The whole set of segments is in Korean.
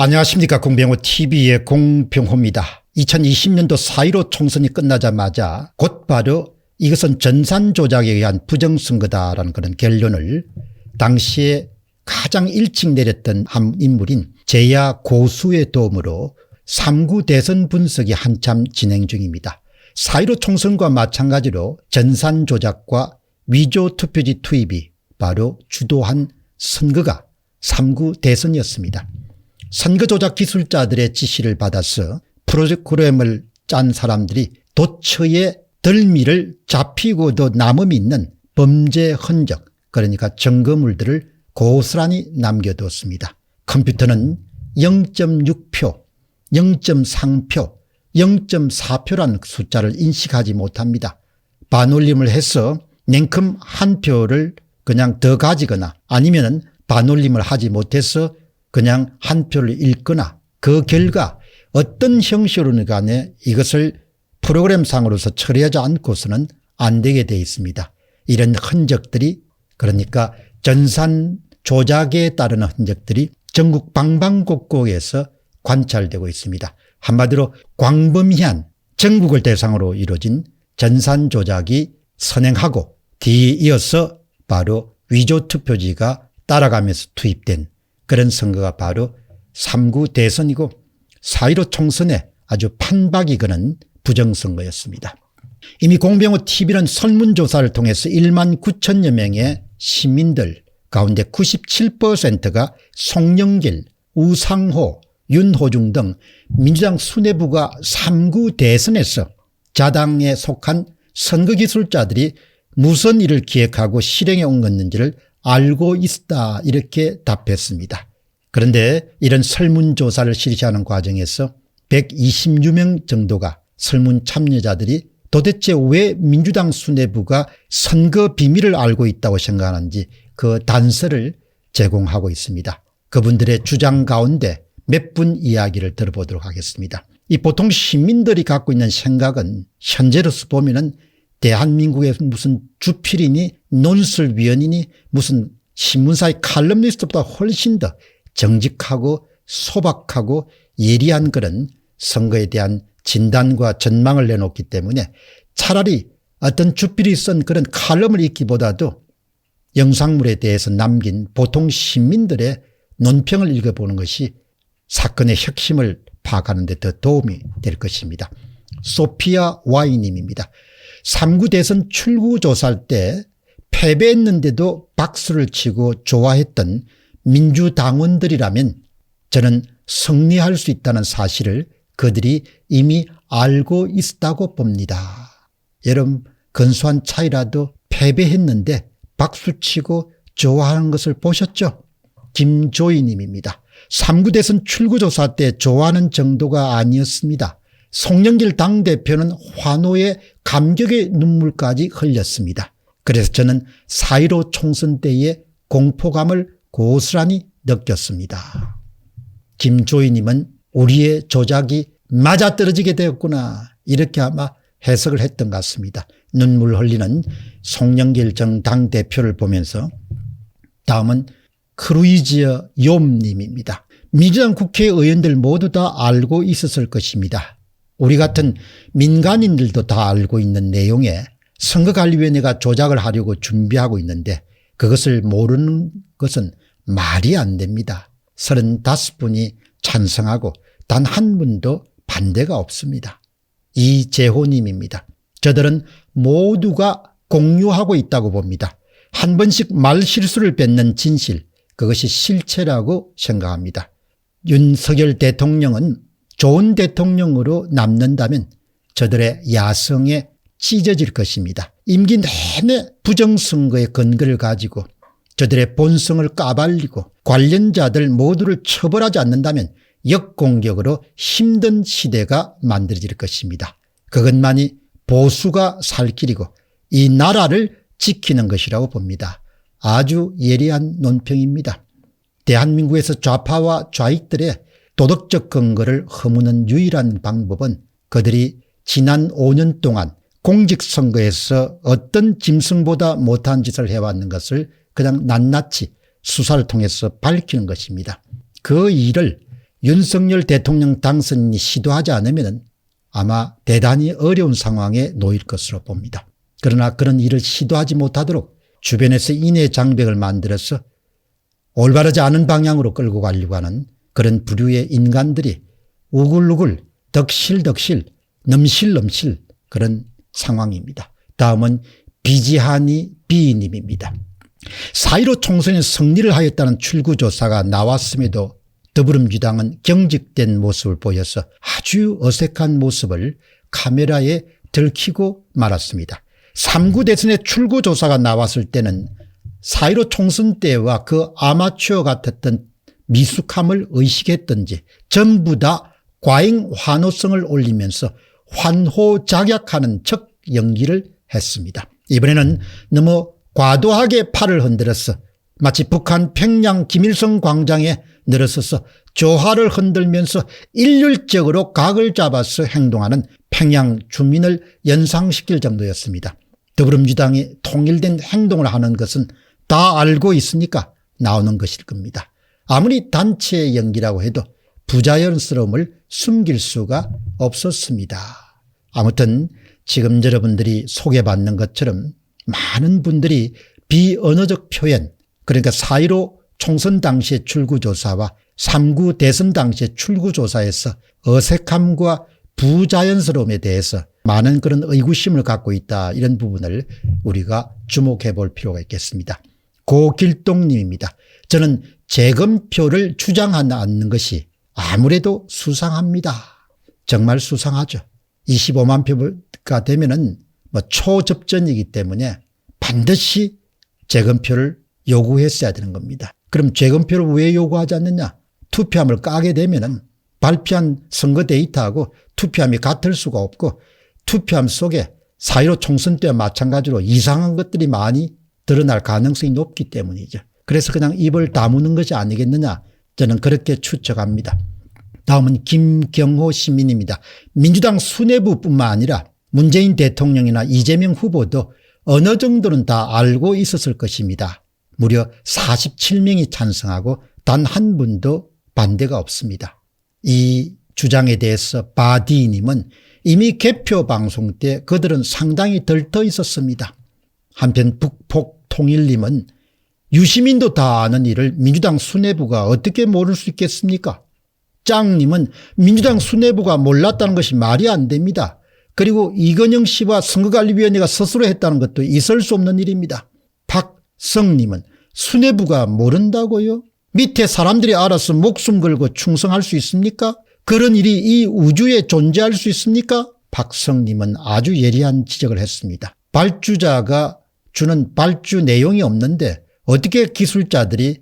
안녕하십니까. 공병호TV의 공병호입니다. 2020년도 4.15 총선이 끝나자마자 곧바로 이것은 전산조작에 의한 부정선거다라는 그런 결론을 당시에 가장 일찍 내렸던 한 인물인 제야 고수의 도움으로 3구 대선 분석이 한참 진행 중입니다. 4.15 총선과 마찬가지로 전산조작과 위조투표지 투입이 바로 주도한 선거가 3구 대선이었습니다. 선거조작 기술자들의 지시를 받아서 프로그램을 짠 사람들이 도처에 덜미를 잡히고도 남음이 있는 범죄 흔적, 그러니까 증거물들을 고스란히 남겨뒀습니다. 컴퓨터는 0.6표, 0.3표, 0.4표라는 숫자를 인식하지 못합니다. 반올림을 해서 냉큼 한 표를 그냥 더 가지거나 아니면 반올림을 하지 못해서 그냥 한 표를 읽거나 그 결과 어떤 형식으로든 간에 이것을 프로그램상으로서 처리하지 않고서는 안 되게 되어 있습니다. 이런 흔적들이, 그러니까 전산 조작에 따르는 흔적들이 전국 방방곡곡에서 관찰되고 있습니다. 한마디로 광범위한 전국을 대상으로 이루어진 전산 조작이 선행하고 뒤에 이어서 바로 위조투표지가 따라가면서 투입된 그런 선거가 바로 3구 대선이고 4.15 총선에 아주 판박이 거는 부정선거였습니다. 이미 공병호TV는 설문조사를 통해서 1만 9천여 명의 시민들 가운데 97%가 송영길, 우상호, 윤호중 등 민주당 수뇌부가 3구 대선에서 자당에 속한 선거기술자들이 무슨 일을 기획하고 실행에 옮겼는지를 알고 있다, 이렇게 답했습니다. 그런데 이런 설문조사를 실시하는 과정에서 120여 정도가 설문 참여자들이 도대체 왜 민주당 수뇌부가 선거 비밀을 알고 있다고 생각하는지 그 단서를 제공하고 있습니다. 그분들의 주장 가운데 몇 분 이야기를 들어보도록 하겠습니다. 이 보통 시민들이 갖고 있는 생각은 현재로서 보면은 대한민국의 무슨 주필이니 논설위원이니 무슨 신문사의 칼럼니스트보다 훨씬 더 정직하고 소박하고 예리한 그런 선거에 대한 진단과 전망을 내놓기 때문에 차라리 어떤 주필이 쓴 그런 칼럼을 읽기보다도 영상물에 대해서 남긴 보통 시민들의 논평을 읽어보는 것이 사건의 핵심을 파악하는 데 더 도움이 될 것입니다. 소피아 와이님입니다. 3구 대선 출구조사할 때 패배했는데도 박수를 치고 좋아했던 민주당원들이라면 저는 승리할 수 있다는 사실을 그들이 이미 알고 있다고 봅니다. 여러분, 근소한 차이라도 패배했는데 박수치고 좋아하는 것을 보셨죠? 김조희님입니다. 3구 대선 출구조사 때 좋아하는 정도가 아니었습니다. 송영길 당대표는 환호의 감격의 눈물까지 흘렸습니다. 그래서 저는 4.15 총선 때의 공포감을 고스란히 느꼈습니다. 김조희님은 우리의 조작이 맞아떨어지게 되었구나, 이렇게 아마 해석을 했던 것 같습니다. 눈물 흘리는 송영길 전 당대표를 보면서 다음은 크루이지어 욤님입니다. 민주당 국회의원들 모두 다 알고 있었을 것입니다. 우리 같은 민간인들도 다 알고 있는 내용에 선거관리위원회가 조작을 하려고 준비하고 있는데 그것을 모르는 것은 말이 안 됩니다. 35분이 찬성하고 단 한 분도 반대가 없습니다. 이재호님입니다. 저들은 모두가 공유하고 있다고 봅니다. 한 번씩 말실수를 뱉는 진실, 그것이 실체라고 생각합니다. 윤석열 대통령은 좋은 대통령으로 남는다면 저들의 야성에 찢어질 것입니다. 임기 내내 부정선거의 근거를 가지고 저들의 본성을 까발리고 관련자들 모두를 처벌하지 않는다면 역공격으로 힘든 시대가 만들어질 것입니다. 그것만이 보수가 살 길이고 이 나라를 지키는 것이라고 봅니다. 아주 예리한 논평입니다. 대한민국에서 좌파와 좌익들의 도덕적 근거를 허무는 유일한 방법은 그들이 지난 5년 동안 공직선거에서 어떤 짐승보다 못한 짓을 해왔는 것을 그냥 낱낱이 수사를 통해서 밝히는 것입니다. 그 일을 윤석열 대통령 당선인이 시도하지 않으면 아마 대단히 어려운 상황에 놓일 것으로 봅니다. 그러나 그런 일을 시도하지 못하도록 주변에서 인해 장벽을 만들어서 올바르지 않은 방향으로 끌고 가려고 하는 그런 부류의 인간들이 우글우글 덕실덕실 넘실넘실 그런 상황입니다. 다음은 비지하니 비님입니다. 4.15 총선에 승리를 하였다는 출구조사가 나왔음에도 더불어민주당은 경직된 모습을 보여서 아주 어색한 모습을 카메라에 들키고 말았습니다. 3구 대선의 출구조사가 나왔을 때는 4.15 총선 때와 그 아마추어 같았던 미숙함을 의식했던지 전부 다 과잉 환호성을 올리면서 환호작약하는 척 연기를 했습니다. 이번에는 너무 과도하게 팔을 흔들어서 마치 북한 평양 김일성 광장에 늘어서서 조화를 흔들면서 일률적으로 각을 잡아서 행동하는 평양 주민을 연상시킬 정도였습니다. 더불어민주당이 통일된 행동을 하는 것은 다 알고 있으니까 나오는 것일 겁니다. 아무리 단체 연기라고 해도 부자연스러움을 숨길 수가 없었습니다. 아무튼 지금 여러분들이 소개받는 것처럼 많은 분들이 비언어적 표현, 그러니까 4.15 총선 당시의 출구조사와 3구 대선 당시의 출구조사에서 어색함과 부자연스러움에 대해서 많은 그런 의구심을 갖고 있다, 이런 부분을 우리가 주목해 볼 필요가 있겠습니다. 고길동님입니다. 저는 재검표를 주장하지 않는 것이 아무래도 수상합니다. 정말 수상하죠. 25만 표가 되면은 초접전이기 때문에 반드시 재검표를 요구했어야 되는 겁니다. 그럼 재검표를 왜 요구하지 않느냐? 투표함을 까게 되면은 발표한 선거 데이터하고 투표함이 같을 수가 없고, 투표함 속에 4.15 총선 때와 마찬가지로 이상한 것들이 많이 드러날 가능성이 높기 때문이죠. 그래서 그냥 입을 다무는 것이 아니겠느냐, 저는 그렇게 추측합니다. 다음은 김경호 시민입니다. 민주당 수뇌부뿐만 아니라 문재인 대통령이나 이재명 후보도 어느 정도는 다 알고 있었을 것입니다. 무려 47명이 찬성하고 단 한 분도 반대가 없습니다. 이 주장에 대해서 바디님은 이미 개표 방송 때 그들은 상당히 들떠 있었습니다. 한편 북폭통일님은 유시민도 다 아는 일을 민주당 수뇌부가 어떻게 모를 수 있겠습니까? 짱님은 민주당 수뇌부가 몰랐다는 것이 말이 안 됩니다. 그리고 이건영 씨와 선거관리위원회가 스스로 했다는 것도 있을 수 없는 일입니다. 박성님은 수뇌부가 모른다고요? 밑에 사람들이 알아서 목숨 걸고 충성할 수 있습니까? 그런 일이 이 우주에 존재할 수 있습니까? 박성님은 아주 예리한 지적을 했습니다. 발주자가 주는 발주 내용이 없는데 어떻게 기술자들이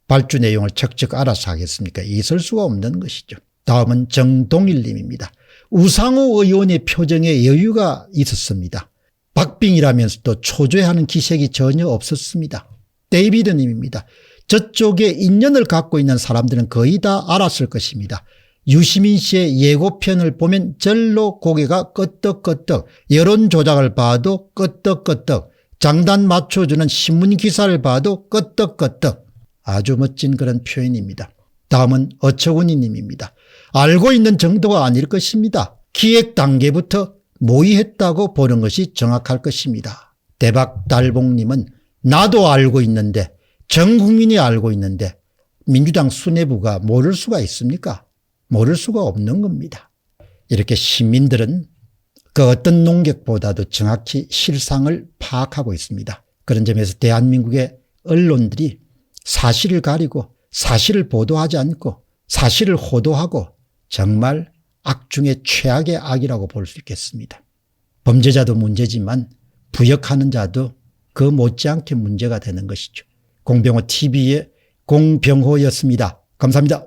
발주 내용을 척척 알아서 하겠습니까? 있을 수가 없는 것이죠. 다음은 정동일님입니다. 우상호 의원의 표정에 여유가 있었습니다. 박빙이라면서도 초조해하는 기색이 전혀 없었습니다. 데이비드님입니다. 저쪽에 인연을 갖고 있는 사람들은 거의 다 알았을 것입니다. 유시민 씨의 예고편을 보면 절로 고개가 끄덕끄덕, 여론 조작을 봐도 끄덕끄덕, 장단 맞춰주는 신문 기사를 봐도 끄덕끄덕. 아주 멋진 그런 표현입니다. 다음은 어처구니 님입니다. 알고 있는 정도가 아닐 것입니다. 기획 단계부터 모의했다고 보는 것이 정확할 것입니다. 대박달봉님은 나도 알고 있는데, 전 국민이 알고 있는데 민주당 수뇌부가 모를 수가 있습니까? 모를 수가 없는 겁니다. 이렇게 시민들은 그 어떤 농객보다도 정확히 실상을 파악하고 있습니다. 그런 점에서 대한민국의 언론들이 사실을 가리고 사실을 보도하지 않고 사실을 호도하고 정말 악 중에 최악의 악이라고 볼 수 있겠습니다. 범죄자도 문제지만 부역하는 자도 그 못지않게 문제가 되는 것이죠. 공병호 TV의 공병호였습니다. 감사합니다.